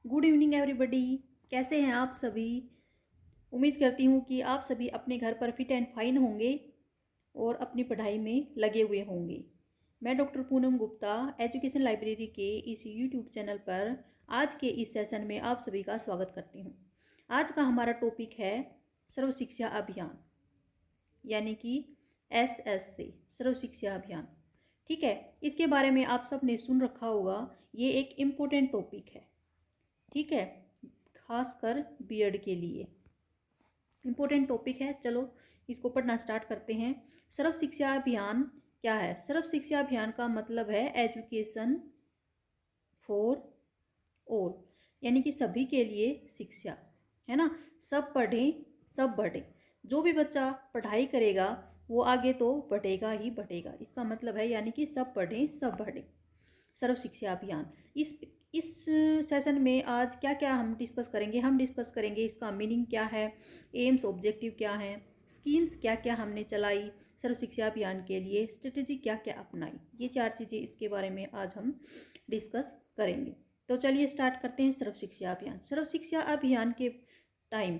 Good evening everybody. कैसे हैं आप सभी? उम्मीद करती हूँ कि आप सभी अपने घर पर फिट एंड फाइन होंगे और अपनी पढ़ाई में लगे हुए होंगे। मैं doctor Poonam Gupta education library के इस यूट्यूब चैनल पर आज के इस सेशन में आप सभी का स्वागत करती हूँ। आज का हमारा टॉपिक है सर्व शिक्षा अभियान, यानी कि SSC सर्व शिक्षा अभियान। ठीक है, इसके बारे में आप सब ने सुन रखा होगा। ये एक इम्पोर्टेंट टॉपिक है, ठीक है, खासकर बीएड के लिए इम्पोर्टेंट टॉपिक है। चलो इसको पढ़ना स्टार्ट करते हैं। सर्व शिक्षा अभियान क्या है? सर्व शिक्षा अभियान का मतलब है एजुकेशन फॉर ऑल, यानी कि सभी के लिए शिक्षा, है ना। सब पढ़ें सब बढ़ें। जो भी बच्चा पढ़ाई करेगा वो आगे तो बढ़ेगा ही बढ़ेगा, इसका मतलब है यानी कि सब पढ़ें सब बढ़ें। सर्व शिक्षा अभियान, इस सेशन में आज क्या क्या हम डिस्कस करेंगे? हम डिस्कस करेंगे इसका मीनिंग क्या है, एम्स ऑब्जेक्टिव क्या है, स्कीम्स क्या क्या हमने चलाई सर्व शिक्षा अभियान के लिए, स्ट्रेटेजी क्या क्या अपनाई। ये 4 चीज़ें इसके बारे में आज हम डिस्कस करेंगे। तो चलिए स्टार्ट करते हैं सर्व शिक्षा अभियान। सर्व शिक्षा अभियान के टाइम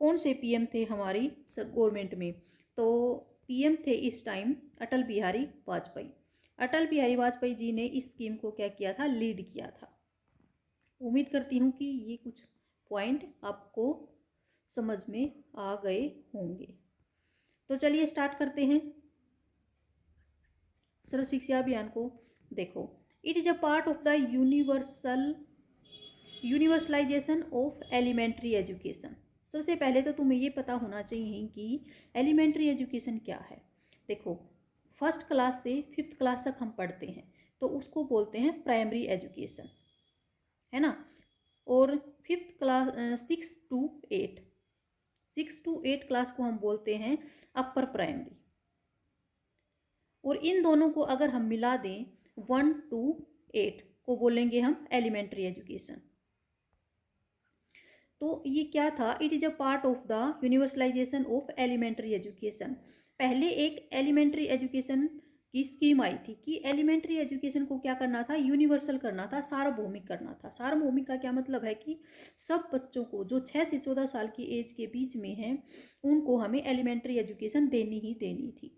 कौन से पीएम थे हमारी गवर्नमेंट में? तो पीएम थे इस टाइम अटल बिहारी वाजपेयी। अटल बिहारी वाजपेयी जी ने इस स्कीम को क्या किया था? लीड किया था। उम्मीद करती हूँ कि ये कुछ पॉइंट आपको समझ में आ गए होंगे। तो चलिए स्टार्ट करते हैं सर्व शिक्षा अभियान को। देखो, it is a part of the universalisation of elementary education. सबसे पहले तो तुम्हें ये पता होना चाहिए कि एलिमेंट्री एजुकेशन क्या है। देखो, फर्स्ट क्लास से 5th क्लास तक हम पढ़ते हैं तो उसको बोलते हैं प्राइमरी एजुकेशन, है ना। और 5th क्लास 6 to 8 क्लास को हम बोलते हैं अपर प्राइमरी। और इन दोनों को अगर हम मिला दें 1 to 8 को बोलेंगे हम एलिमेंट्री एजुकेशन। तो ये क्या था? It is a part of the universalisation of elementary education. पहले एक एलिमेंट्री एजुकेशन की स्कीम आई थी कि एलिमेंट्री एजुकेशन को क्या करना था? यूनिवर्सल करना था, सार्वभौमिक करना था। सार्वभौमिक का क्या मतलब है कि सब बच्चों को जो 6 से 14 साल की एज के बीच में हैं उनको हमें एलिमेंट्री एजुकेशन देनी ही देनी थी।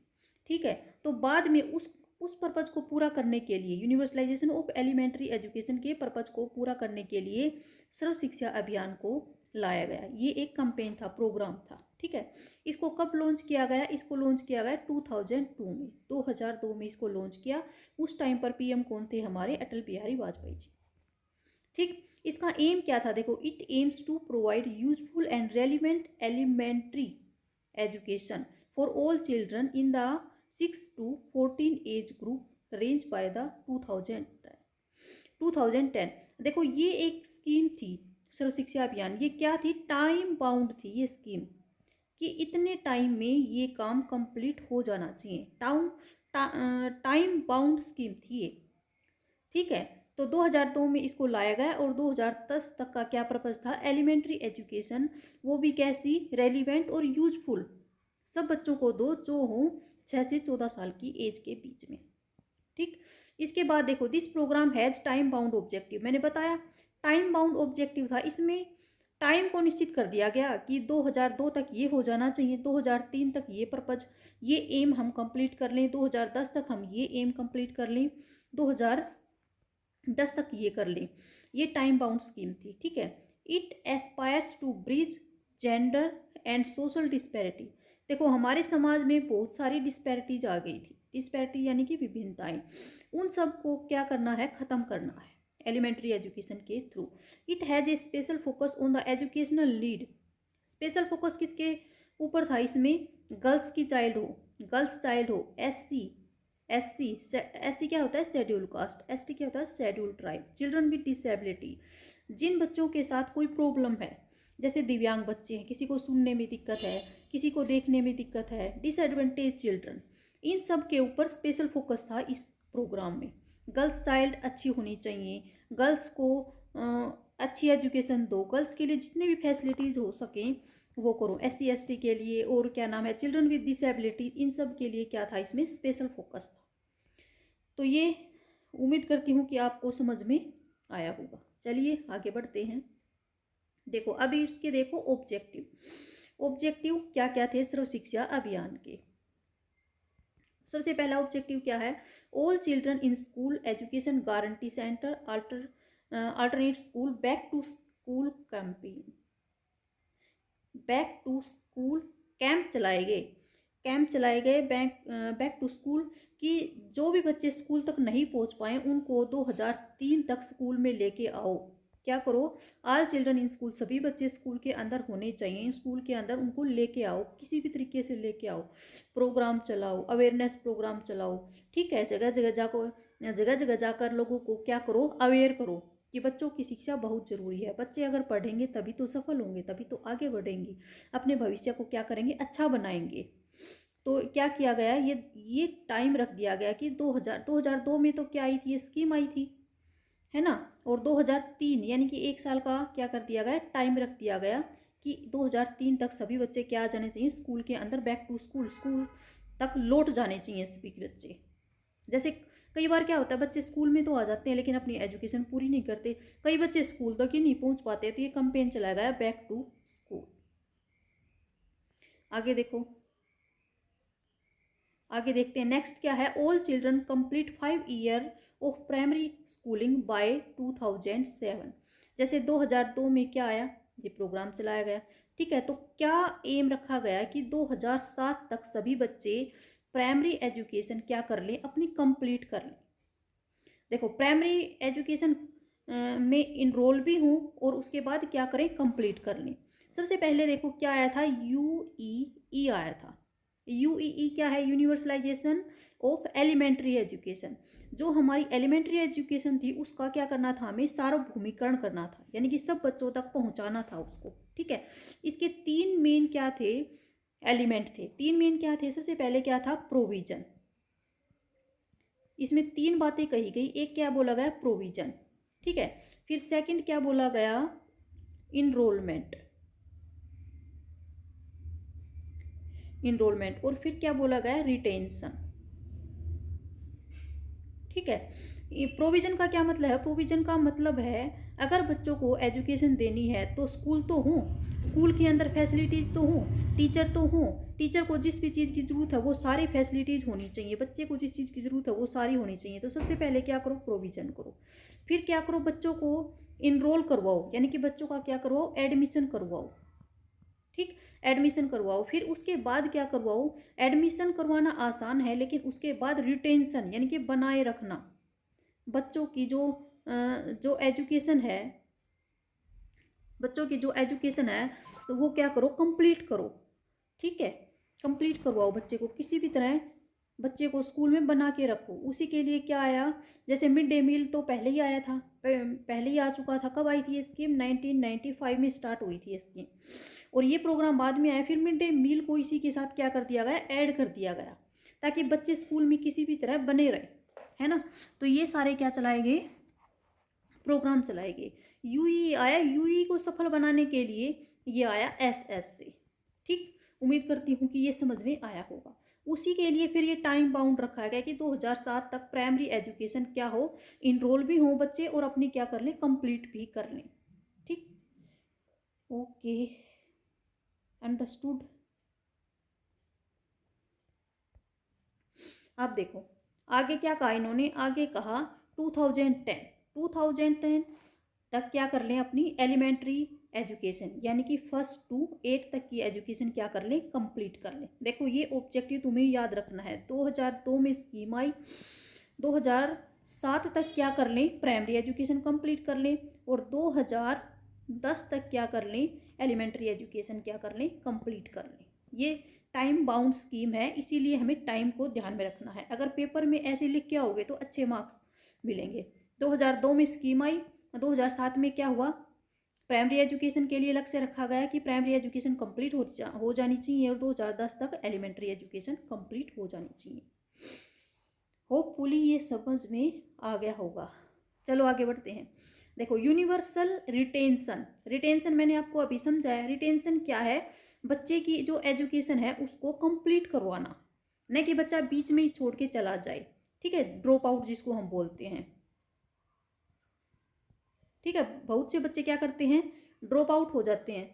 ठीक है, तो बाद में उस पर्पज़ को पूरा करने के लिए, यूनिवर्सलाइजेशन ऑफ एलिमेंट्री एजुकेशन के पर्पज़ को पूरा करने के लिए सर्व शिक्षा अभियान को लाया गया। ये एक कैंपेन था, प्रोग्राम था। ठीक है, इसको कब लॉन्च किया गया? इसको लॉन्च किया गया 2002 में, 2002 में इसको लॉन्च किया। उस टाइम पर पीएम कौन थे हमारे? अटल बिहारी वाजपेयी जी। ठीक, इसका एम क्या था? देखो, it aims to provide useful and relevant elementary education for all children in the 6 to 14 age group range by the 2010। देखो, ये एक स्कीम थी सर्व शिक्षा अभियान। ये क्या थी? टाइम बाउंड थी ये स्कीम, कि इतने टाइम में ये काम कंप्लीट हो जाना चाहिए। टाइम बाउंड स्कीम थी ये। ठीक है, तो 2002 में इसको लाया गया और 2010 तक का क्या पर्पज़ था? एलिमेंट्री एजुकेशन, वो भी कैसी? रेलिवेंट और यूजफुल, सब बच्चों को दो जो हों 6 से 14 साल की एज के बीच में। ठीक, इसके बाद देखो, this programme has time bound objective. मैंने बताया टाइम बाउंड ऑब्जेक्टिव था। इसमें टाइम को निश्चित कर दिया गया कि 2002 तक ये हो जाना चाहिए, 2003 तक ये पर्पज, ये एम हम कंप्लीट कर लें, 2010 तक हम ये एम कंप्लीट कर लें, 2010 तक ये कर लें। ये टाइम बाउंड स्कीम थी। ठीक है, it aspires to bridge gender and social disparity. देखो, हमारे समाज में बहुत सारी डिस्पैरिटीज आ गई थी। डिस्पैरिटी यानी कि विभिन्नताएं, उन सब को क्या करना है? ख़त्म करना है एलिमेंट्री एजुकेशन के through. It has a special focus on the educational lead. Special focus किसके ऊपर था इसमें? गर्ल्स की चाइल्ड हो, गर्ल्स चाइल्ड हो, एससी क्या होता है? Schedule caste. एसटी क्या होता है? Schedule tribe. Children with disability, जिन बच्चों के साथ कोई प्रॉब्लम है, जैसे दिव्यांग बच्चे हैं, किसी को सुनने में दिक्कत है, किसी को देखने में दिक्कत है, डिसएडवांटेज चिल्ड्रन, इन सब के ऊपर स्पेशल फोकस था इस प्रोग्राम में। गर्ल्स चाइल्ड अच्छी होनी चाहिए, गर्ल्स को अच्छी एजुकेशन दो, गर्ल्स के लिए जितने भी फैसिलिटीज़ हो सकें वो करो। SC ST के लिए, और क्या नाम है, चिल्ड्रन विद डिसेबिलिटी, इन सब के लिए क्या था? इसमें स्पेशल फोकस था। तो ये उम्मीद करती हूँ कि आपको समझ में आया होगा। चलिए आगे बढ़ते हैं। देखो अभी इसके देखो ऑब्जेक्टिव क्या क्या थे सर्व शिक्षा अभियान के। सबसे पहला ऑब्जेक्टिव क्या है, all children in school education guarantee centre alternate school back to school campaign. Back to school camp चलाए गए बैक टू स्कूल कि जो भी बच्चे स्कूल तक नहीं पहुंच पाए उनको 2003 तक स्कूल में लेके आओ। क्या करो, ऑल चिल्ड्रन इन स्कूल, सभी बच्चे स्कूल के अंदर होने चाहिए, स्कूल के अंदर उनको लेके आओ, किसी भी तरीके से लेके आओ, प्रोग्राम चलाओ, अवेयरनेस प्रोग्राम चलाओ। ठीक है, जगह जगह जाकर लोगों को क्या करो, अवेयर करो कि बच्चों की शिक्षा बहुत ज़रूरी है। बच्चे अगर पढ़ेंगे तभी तो सफल होंगे, तभी तो आगे बढ़ेंगे, अपने भविष्य को क्या करेंगे, अच्छा बनाएंगे। तो क्या किया गया, ये टाइम रख दिया गया कि 2002 में तो क्या आई थी, ये स्कीम आई थी, है ना। और 2003 यानी कि 1 साल का क्या कर दिया गया, टाइम रख दिया गया कि 2003 तक सभी बच्चे क्या आ जाने चाहिए, स्कूल के अंदर बैक टू स्कूल तक लौट जाने चाहिए सभी बच्चे। जैसे कई बार क्या होता है, बच्चे स्कूल में तो आ जाते हैं लेकिन अपनी एजुकेशन पूरी नहीं करते, कई बच्चे स्कूल तक ही नहीं पहुंच पाते। तो ये कैंपेन चलाया गया बैक टू स्कूल। आगे देखते हैं नेक्स्ट क्या है, all children complete 5 year of primary schooling by 2007। जैसे 2002 में क्या आया, ये प्रोग्राम चलाया गया। ठीक है, तो क्या एम रखा गया कि 2007 तक सभी बच्चे प्राइमरी एजुकेशन क्या कर लें, अपनी कंप्लीट कर लें। देखो प्राइमरी एजुकेशन में इनरोल भी हूँ और उसके बाद क्या करें, कंप्लीट कर लें। सबसे पहले देखो क्या आया था, यूईई आया था। यूईई क्या है, यूनिवर्सलाइजेशन ऑफ एलिमेंट्री एजुकेशन। जो हमारी एलिमेंट्री एजुकेशन थी उसका क्या करना था, हमें सार्वभौमिकरण करना था, यानी कि सब बच्चों तक पहुंचाना था उसको। ठीक है, इसके 3 मेन क्या थे, एलिमेंट थे। 3 मेन क्या थे, सबसे पहले क्या था, प्रोविजन। इसमें 3 बातें कही गई, एक क्या बोला गया, प्रोविजन। ठीक है, फिर सेकंड क्या बोला गया, इनरोलमेंट, और फिर क्या बोला गया, रिटेंशन। ठीक है, प्रोविजन का क्या मतलब है, प्रोविजन का मतलब है अगर बच्चों को एजुकेशन देनी है तो स्कूल तो हो, स्कूल के अंदर फैसिलिटीज़ तो हो, टीचर तो हो, टीचर को जिस भी चीज़ की ज़रूरत है वो सारी फैसिलिटीज़ होनी चाहिए, बच्चे को जिस चीज़ की ज़रूरत है वो सारी होनी चाहिए। तो सबसे पहले क्या करो, प्रोविज़न करो। फिर क्या करो, बच्चों को इनरोल करवाओ, यानी कि बच्चों का क्या करवाओ, एडमिशन करवाओ। ठीक, एडमिशन करवाओ। फिर उसके बाद क्या करवाओ, एडमिशन करवाना आसान है लेकिन उसके बाद रिटेंशन यानी कि बनाए रखना, बच्चों की जो एजुकेशन है, तो वो क्या करो, कंप्लीट करो। ठीक है, कंप्लीट करवाओ बच्चे को, किसी भी तरह बच्चे को स्कूल में बना के रखो। उसी के लिए क्या आया, जैसे मिड डे मील तो पहले ही आया था, पहले ही आ चुका था। कब आई थी ये स्कीम, 1995 में स्टार्ट हुई थी ये स्कीम, और ये प्रोग्राम बाद में आया। फिर मिड डे मील को इसी के साथ क्या कर दिया गया, ऐड कर दिया गया, ताकि बच्चे स्कूल में किसी भी तरह बने रहे, है ना। तो ये सारे क्या चलाए गए, प्रोग्राम चलाए गए। यूई आया, यूई को सफल बनाने के लिए ये आया एसएस से। ठीक, उम्मीद करती हूँ कि ये समझ में आया होगा। उसी के लिए फिर ये टाइम बाउंड रखा गया कि 2007 तक प्राइमरी एजुकेशन क्या हो, इनरोल भी हो बच्चे और अपनी क्या कर लें, कंप्लीट भी कर लें। ठीक, ओके, अंडरस्टूड। अब देखो आगे क्या कहा इन्होंने, आगे कहा 2010 तक क्या कर लें, अपनी एलिमेंट्री एजुकेशन यानी कि 1st to 8 तक की एजुकेशन क्या कर लें, कंप्लीट कर लें। देखो ये ऑब्जेक्टिव तुम्हें याद रखना है। 2002 में स्कीम आई, 2007 तक क्या कर लें, प्राइमरी एजुकेशन कंप्लीट कर लें, और 2010 तक क्या कर लें, एलिमेंट्री एजुकेशन क्या कर लें, कंप्लीट कर लें। ये टाइम बाउंड स्कीम है, इसीलिए हमें टाइम को ध्यान में रखना है। अगर पेपर में ऐसे लिख के आओगे तो अच्छे मार्क्स मिलेंगे। 2002 में स्कीम आई, 2007 में क्या हुआ, प्राइमरी एजुकेशन के लिए लक्ष्य रखा गया कि प्राइमरी एजुकेशन कंप्लीट हो जानी चाहिए, और 2010 तक एलिमेंट्री एजुकेशन कंप्लीट हो जानी चाहिए। होपफुली ये समझ में आ गया होगा। चलो आगे बढ़ते हैं। देखो यूनिवर्सल रिटेंशन मैंने आपको अभी समझाया। रिटेंशन क्या है, बच्चे की जो एजुकेशन है उसको कंप्लीट करवाना, न कि बच्चा बीच में ही छोड़ के चला जाए। ठीक है, ड्रॉप आउट जिसको हम बोलते हैं। ठीक है, बहुत से बच्चे क्या करते हैं, ड्रॉप आउट हो जाते हैं,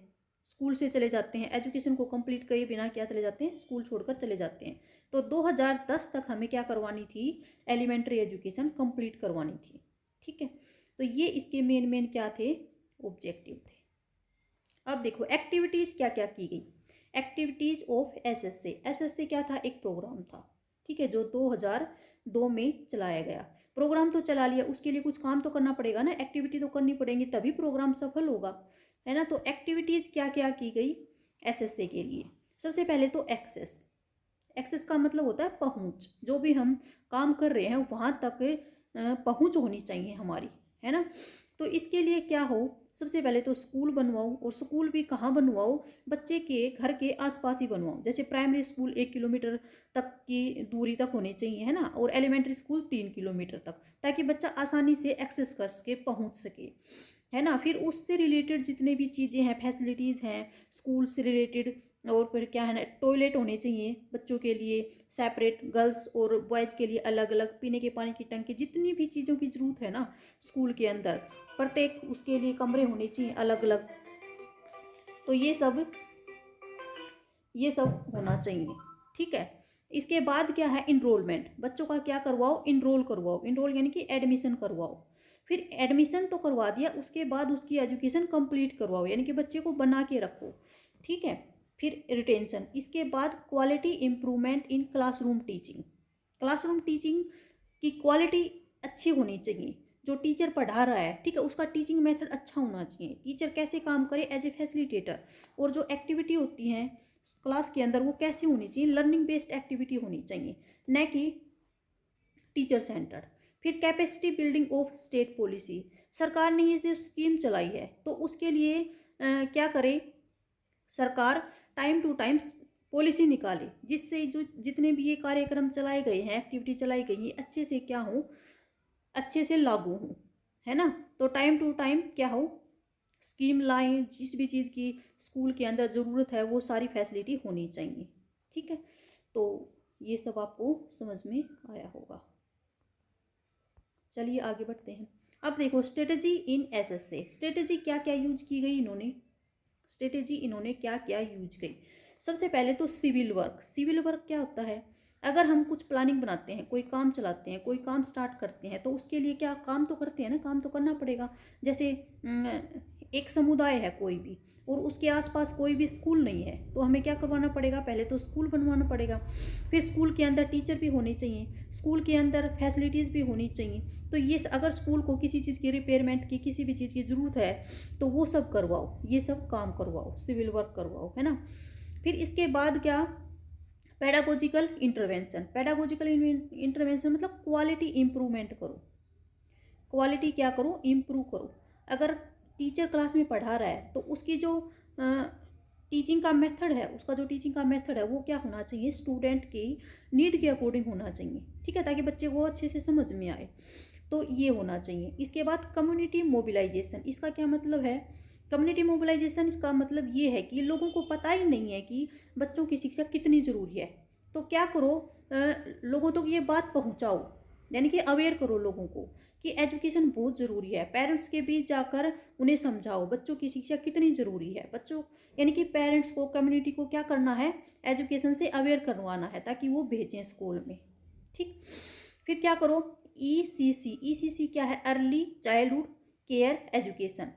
स्कूल से चले जाते हैं, एजुकेशन को कंप्लीट करे बिना क्या चले जाते हैं, स्कूल छोड़कर चले जाते हैं। तो 2010 तक हमें क्या करवानी थी, एलिमेंट्री एजुकेशन कंप्लीट करवानी थी। ठीक है, तो ये इसके मेन मेन क्या थे, ऑब्जेक्टिव थे। अब देखो एक्टिविटीज क्या क्या की गई। एक्टिविटीज ऑफ एसएससी, एसएससी क्या था, एक प्रोग्राम था। ठीक है, जो 2002 में चलाया गया। प्रोग्राम तो चला लिया, उसके लिए कुछ काम तो करना पड़ेगा ना, एक्टिविटी तो करनी पड़ेगी तभी प्रोग्राम सफल होगा, है ना। तो एक्टिविटीज क्या क्या की गई एसएससी के लिए। सबसे पहले तो एक्सेस, एक्सेस का मतलब होता है पहुंच, जो भी हम काम कर रहे हैं वहां तक पहुंच होनी चाहिए हमारी, है ना। तो इसके लिए क्या हो, सबसे पहले तो स्कूल बनवाओ, और स्कूल भी कहाँ बनवाओ, बच्चे के घर के आसपास ही बनवाओ। जैसे प्राइमरी स्कूल 1 किलोमीटर तक की दूरी तक होने चाहिए, है ना, और एलिमेंट्री स्कूल 3 किलोमीटर तक, ताकि बच्चा आसानी से एक्सेस कर सके, पहुँच सके, है ना। फिर उससे रिलेटेड जितने भी चीज़ें हैं, फैसिलिटीज़ हैं स्कूल से रिलेटेड, और फिर क्या है ना, टॉयलेट होने चाहिए बच्चों के लिए सेपरेट, गर्ल्स और बॉयज़ के लिए अलग अलग, पीने के पानी की टंकी, जितनी भी चीज़ों की ज़रूरत है ना स्कूल के अंदर, प्रत्येक उसके लिए कमरे होने चाहिए अलग अलग। तो ये सब होना चाहिए। ठीक है, इसके बाद क्या है, इनरोलमेंट, बच्चों का क्या करवाओ, इनरोल करवाओ, इनरोल यानी कि एडमिशन करवाओ। फिर एडमिशन तो करवा दिया, उसके बाद उसकी एजुकेशन कंप्लीट करवाओ, यानी कि बच्चे को बना के रखो। ठीक है, फिर रिटेंशन, इसके बाद quality improvement in classroom teaching, classroom teaching की क्वालिटी अच्छी होनी चाहिए। जो टीचर पढ़ा रहा है, ठीक है, उसका टीचिंग मेथड अच्छा होना चाहिए, टीचर कैसे काम करे एज ए फैसिलिटेटर, और जो एक्टिविटी होती हैं क्लास के अंदर वो कैसी होनी चाहिए, लर्निंग बेस्ड एक्टिविटी होनी चाहिए, न कि टीचर सेंटर्ड। फिर capacity building of state policy, सरकार ने ये जो स्कीम चलाई है तो उसके लिए क्या करे सरकार, टाइम टू टाइम पॉलिसी निकाले, जिससे जो जितने भी ये कार्यक्रम चलाए गए हैं, एक्टिविटी चलाई गई है, अच्छे से क्या हो, अच्छे से लागू हो, है ना। तो टाइम टू टाइम क्या हो, स्कीम लाएं, जिस भी चीज़ की स्कूल के अंदर ज़रूरत है वो सारी फैसिलिटी होनी चाहिए। ठीक है, तो ये सब आपको समझ में आया होगा। चलिए आगे बढ़ते हैं। अब देखो स्ट्रेटजी इन एसएससी, स्ट्रेटजी क्या क्या यूज की गई इन्होंने, स्ट्रेटेजी इन्होंने क्या क्या यूज की। सबसे पहले तो सिविल वर्क, सिविल वर्क क्या होता है, अगर हम कुछ प्लानिंग बनाते हैं, कोई काम चलाते हैं, कोई काम स्टार्ट करते हैं, तो उसके लिए क्या काम तो करते हैं ना, काम तो करना पड़ेगा। जैसे एक समुदाय है कोई भी, और उसके आसपास कोई भी स्कूल नहीं है, तो हमें क्या करवाना पड़ेगा, पहले तो स्कूल बनवाना पड़ेगा। फिर स्कूल के अंदर टीचर भी होने चाहिए, स्कूल के अंदर फैसिलिटीज़ भी होनी चाहिए। तो ये अगर स्कूल को किसी चीज़ की रिपेयरमेंट की, किसी भी चीज़ की ज़रूरत है, तो वो सब करवाओ, ये सब काम करवाओ, सिविल वर्क करवाओ, है ना। फिर इसके बाद क्या, पेडागोजिकल इंटरवेंशन, पेडागोजिकल इंटरवेंशन मतलब क्वालिटी इंप्रूवमेंट करो, क्वालिटी क्या करो, इम्प्रूव करो। अगर टीचर क्लास में पढ़ा रहा है तो उसकी जो टीचिंग का मेथड है, उसका जो टीचिंग का मेथड है वो क्या होना चाहिए, स्टूडेंट की नीड के अकॉर्डिंग होना चाहिए। ठीक है, ताकि बच्चे को अच्छे से समझ में आए, तो ये होना चाहिए। इसके बाद कम्युनिटी मोबिलाइजेशन, इसका क्या मतलब है, कम्युनिटी मोबिलाइजेशन इसका मतलब ये है कि लोगों को पता ही नहीं है कि बच्चों की शिक्षा कितनी ज़रूरी है। तो क्या करो, लोगों तक ये बात पहुंचाओ, यानी कि अवेयर करो लोगों को कि एजुकेशन बहुत ज़रूरी है। पेरेंट्स के बीच जाकर उन्हें समझाओ बच्चों की शिक्षा कितनी ज़रूरी है। बच्चों यानी कि पेरेंट्स को, कम्युनिटी को क्या करना है, एजुकेशन से अवेयर करवाना है, ताकि वो भेजें स्कूल में। ठीक, फिर क्या करो, ईसीसी, ईसीसी क्या है, अर्ली चाइल्डहुड केयर एजुकेशन,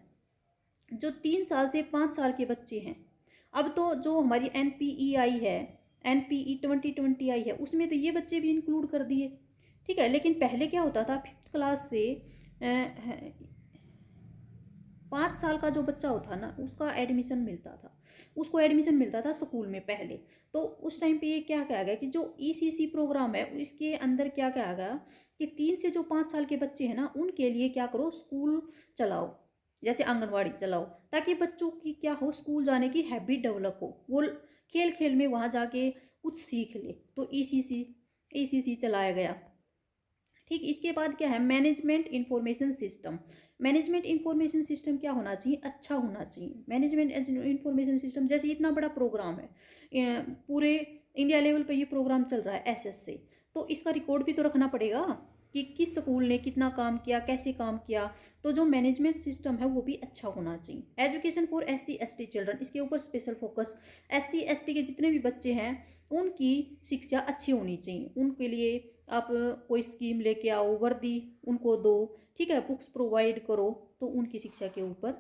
जो 3 साल से 5 साल के बच्चे हैं। अब तो जो हमारी NPE है, NPE 2020 आई है, उसमें तो ये बच्चे भी इंक्लूड कर दिए। ठीक है, लेकिन पहले क्या होता था, 5th क्लास से 5 साल का जो बच्चा होता ना, उसका एडमिशन मिलता था, उसको एडमिशन मिलता था स्कूल में पहले। तो उस टाइम पे ये क्या कहा गया कि जो ECC प्रोग्राम है इसके अंदर क्या कहा गया कि 3 से जो 5 साल के बच्चे हैं ना, उनके लिए क्या करो, स्कूल चलाओ, जैसे आंगनवाड़ी चलाओ, ताकि बच्चों की क्या हो, स्कूल जाने की हैबिट डेवलप हो, वो खेल खेल में वहाँ जाके कुछ सीख ले। तो ECC चलाया गया। ठीक, इसके बाद क्या है, management information system, management information system क्या होना चाहिए, अच्छा होना चाहिए। मैनेजमेंट इंफॉर्मेशन सिस्टम, जैसे इतना बड़ा प्रोग्राम है, पूरे इंडिया लेवल पे ये प्रोग्राम चल रहा है एसएससी, तो इसका रिकॉर्ड भी तो रखना पड़ेगा। कि किस स्कूल ने कितना काम किया, कैसे काम किया। तो जो मैनेजमेंट सिस्टम है वो भी अच्छा होना चाहिए। Education for SC ST children, इसके ऊपर स्पेशल फोकस। SC ST के जितने भी बच्चे हैं उनकी शिक्षा अच्छी होनी चाहिए। उनके लिए आप कोई स्कीम लेके आओ, वर्दी उनको दो, ठीक है, बुक्स प्रोवाइड करो, तो उनकी शिक्षा के ऊपर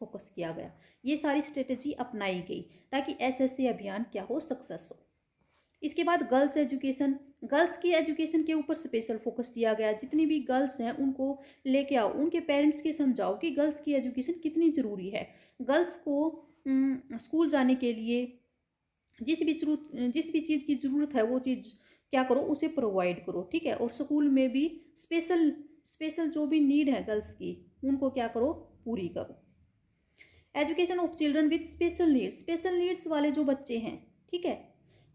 फोकस किया गया। ये सारी स्ट्रेटेजी अपनाई गई ताकि SSC अभियान क्या हो, सक्सेस हो। इसके बाद गर्ल्स एजुकेशन, गर्ल्स की एजुकेशन के ऊपर स्पेशल फोकस दिया गया। जितनी भी गर्ल्स हैं उनको लेके आओ, उनके पेरेंट्स के समझाओ कि गर्ल्स की एजुकेशन कितनी ज़रूरी है। गर्ल्स को स्कूल जाने के लिए जिस भी चीज़ की ज़रूरत है वो चीज़ क्या करो, उसे प्रोवाइड करो, ठीक है। और स्कूल में भी स्पेशल जो भी नीड है गर्ल्स की, उनको क्या करो, पूरी करो। Education of children with special needs वाले जो बच्चे हैं, ठीक है,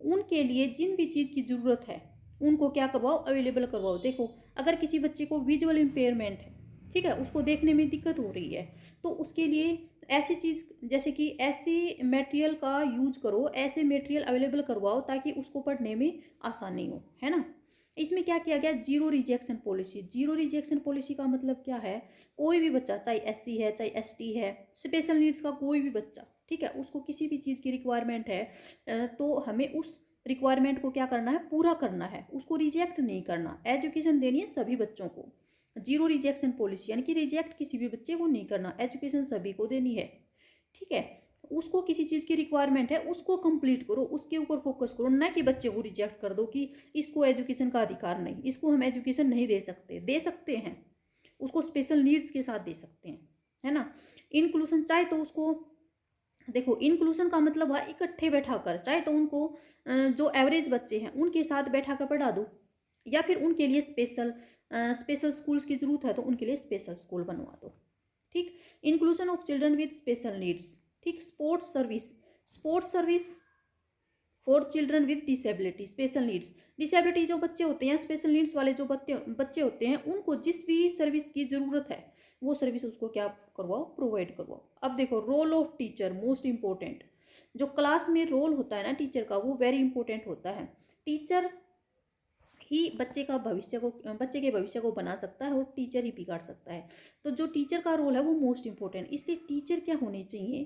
उनके लिए जिन भी चीज़ की ज़रूरत है उनको क्या करवाओ, अवेलेबल करवाओ। देखो अगर किसी बच्चे को विजुअल इम्पेयरमेंट है, ठीक है, उसको देखने में दिक्कत हो रही है, तो उसके लिए ऐसी चीज़ जैसे कि ऐसी मटेरियल का यूज करो, ऐसे मटेरियल अवेलेबल करवाओ ताकि उसको पढ़ने में आसानी हो, है ना। इसमें क्या किया गया, zero rejection policy. Zero rejection policy का मतलब क्या है, कोई भी बच्चा चाहे SC है चाहे ST है, स्पेशल नीड्स का कोई भी बच्चा, ठीक है, उसको किसी भी चीज़ की रिक्वायरमेंट है तो हमें उस रिक्वायरमेंट को क्या करना है, पूरा करना है, उसको रिजेक्ट नहीं करना। एजुकेशन देनी है सभी बच्चों को। जीरो रिजेक्शन पॉलिसी यानी कि रिजेक्ट किसी भी बच्चे को नहीं करना, एजुकेशन सभी को देनी है, ठीक है। उसको किसी चीज़ की रिक्वायरमेंट है उसको कंप्लीट करो, उसके ऊपर फोकस करो, ना कि बच्चे को रिजेक्ट कर दो कि इसको एजुकेशन का अधिकार नहीं, इसको हम एजुकेशन नहीं दे सकते हैं, उसको स्पेशल नीड्स के साथ दे सकते हैं, है ना। इंक्लूसन, चाहे तो उसको देखो, इंक्लूसन का मतलब है इकट्ठे बैठा कर, चाहे तो उनको जो एवरेज बच्चे हैं उनके साथ बैठा कर पढ़ा दो, या फिर उनके लिए स्पेशल स्कूल्स की ज़रूरत है तो उनके लिए स्पेशल स्कूल बनवा दो, ठीक। Inclusion of children with special needs, ठीक। Sports service for children with disability, special needs. Disability जो बच्चे होते हैं, स्पेशल नीड्स वाले जो बच्चे होते हैं, उनको जिस भी सर्विस की ज़रूरत है वो सर्विस उसको क्या करवाओ, प्रोवाइड करवाओ। अब देखो role of teacher, most important. जो क्लास में रोल होता है ना टीचर का, वो वेरी इंपॉर्टेंट होता है। टीचर ही बच्चे के भविष्य को बना सकता है और टीचर ही बिगाड़ सकता है। तो जो टीचर का रोल है वो मोस्ट इंपॉर्टेंट, इसलिए टीचर क्या होने चाहिए,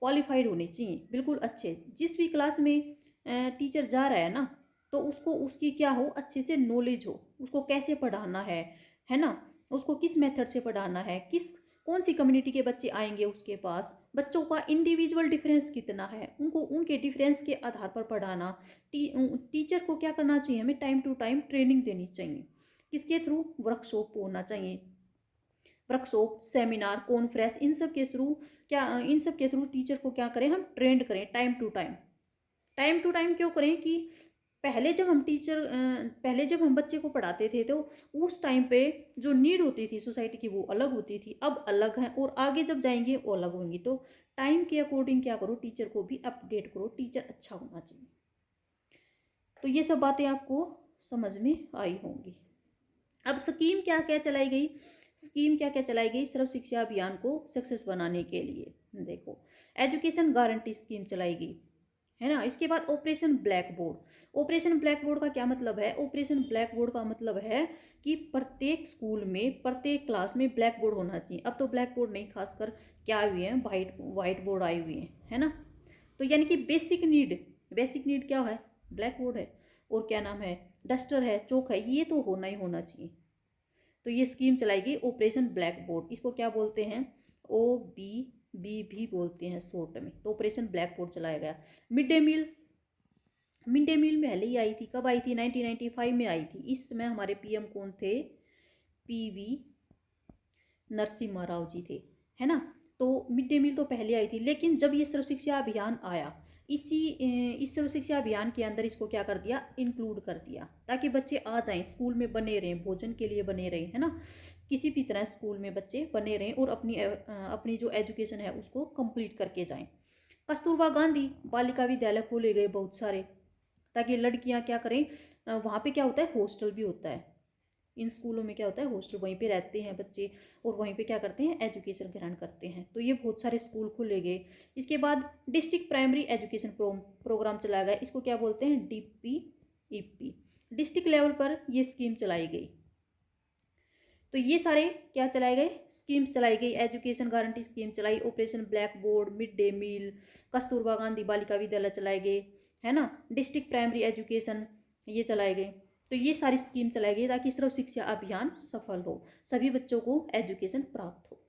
क्वालिफाइड होने चाहिए, बिल्कुल अच्छे। जिस भी क्लास में टीचर जा रहा है ना, तो उसको उसकी क्या हो, अच्छे से नॉलेज हो, उसको कैसे पढ़ाना है ना, उसको किस मेथड से पढ़ाना है, कौन सी कम्युनिटी के बच्चे आएंगे उसके पास, बच्चों का इंडिविजुअल डिफरेंस कितना है, उनको उनके डिफरेंस के आधार पर पढ़ाना। टीचर को क्या करना चाहिए, हमें टाइम टू टाइम ट्रेनिंग देनी चाहिए। किसके थ्रू, वर्कशॉप होना चाहिए, वर्कशॉप, सेमिनार, कॉन्फ्रेंस, इन सब के थ्रू टीचर को क्या करें, हम ट्रेंड करें टाइम टू टाइम क्यों करें कि पहले जब हम बच्चे को पढ़ाते थे तो उस टाइम पे जो नीड होती थी सोसाइटी की वो अलग होती थी, अब अलग है, और आगे जब जाएंगे वो अलग होंगी। तो टाइम के अकॉर्डिंग क्या करो, टीचर को भी अपडेट करो, टीचर अच्छा होना चाहिए। तो ये सब बातें आपको समझ में आई होंगी। अब स्कीम क्या क्या चलाई गई सर्व शिक्षा अभियान को सक्सेस बनाने के लिए। देखो, एजुकेशन गारंटी स्कीम चलाई गई, है ना। इसके बाद ऑपरेशन ब्लैक बोर्ड का क्या मतलब है, ऑपरेशन ब्लैक बोर्ड का मतलब है कि प्रत्येक स्कूल में, प्रत्येक क्लास में ब्लैक बोर्ड होना चाहिए। अब तो ब्लैक बोर्ड नहीं, खासकर क्या हुए हैं, वाइट बोर्ड आई हुई है ना। तो यानी कि बेसिक नीड क्या है, ब्लैक बोर्ड है, और क्या नाम है, डस्टर है, चौक है, ये तो होना ही होना चाहिए। तो ये स्कीम चलाई गई ऑपरेशन ब्लैक बोर्ड, इसको क्या बोलते हैं, OBB भी बोलते हैं शॉर्ट में। तो ऑपरेशन ब्लैक बोर्ड चलाया गया। मिड डे मील पहले ही आई थी, कब आई थी, 1995 में आई थी। इस समय हमारे PM कौन थे, PV नरसिम्हा राव जी थे, है ना। तो मिड डे मील तो पहले आई थी, लेकिन जब ये सर्व शिक्षा अभियान आया, इस सर्व शिक्षा अभियान के अंदर इसको क्या कर दिया, इंक्लूड कर दिया, ताकि बच्चे आ जाएं, स्कूल में बने रहें, भोजन के लिए बने रहें, है ना। किसी भी तरह स्कूल में बच्चे बने रहें और अपनी जो एजुकेशन है उसको कंप्लीट करके जाएं। कस्तूरबा गांधी बालिका विद्यालय खोले गए बहुत सारे, ताकि लड़कियां क्या करें, वहाँ पे क्या होता है, हॉस्टल भी होता है। इन स्कूलों में क्या होता है, हॉस्टल, वहीं पे रहते हैं बच्चे और वहीं पे क्या करते हैं, एजुकेशन ग्रहण करते हैं। तो ये बहुत सारे स्कूल खुले गए। इसके बाद डिस्ट्रिक्ट प्राइमरी एजुकेशन प्रोग्राम चलाया गया, इसको क्या बोलते हैं, DPEP। डिस्ट्रिक्ट लेवल पर ये स्कीम चलाई गई, तो ये सारे क्या चलाए गए, स्कीम्स चलाई गई, एजुकेशन गारंटी स्कीम चलाई, operation black board, mid day meal, Kasturba Gandhi Balika Vidyalaya चलाए गए, है ना, डिस्ट्रिक्ट प्राइमरी एजुकेशन ये चलाए गए। तो ये सारी स्कीम चलाई गई ताकि सर्व शिक्षा अभियान सफल हो, सभी बच्चों को एजुकेशन प्राप्त हो।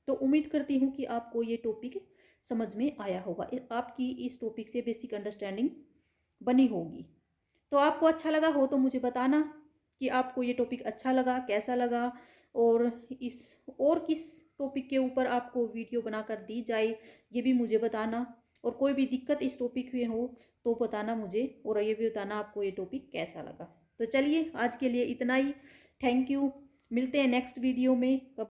तो उम्मीद करती हूँ कि आपको ये टॉपिक समझ में आया होगा, आपकी इस टॉपिक से बेसिक अंडरस्टैंडिंग बनी होगी। तो आपको अच्छा लगा हो तो मुझे बताना कि आपको ये टॉपिक अच्छा लगा, कैसा लगा, और इस और किस टॉपिक के ऊपर आपको वीडियो बनाकर दी जाए ये भी मुझे बताना। और कोई भी दिक्कत इस टॉपिक में हो तो बताना मुझे, और ये भी बताना आपको ये टॉपिक कैसा लगा। तो चलिए आज के लिए इतना ही। थैंक यू, मिलते हैं नेक्स्ट वीडियो में।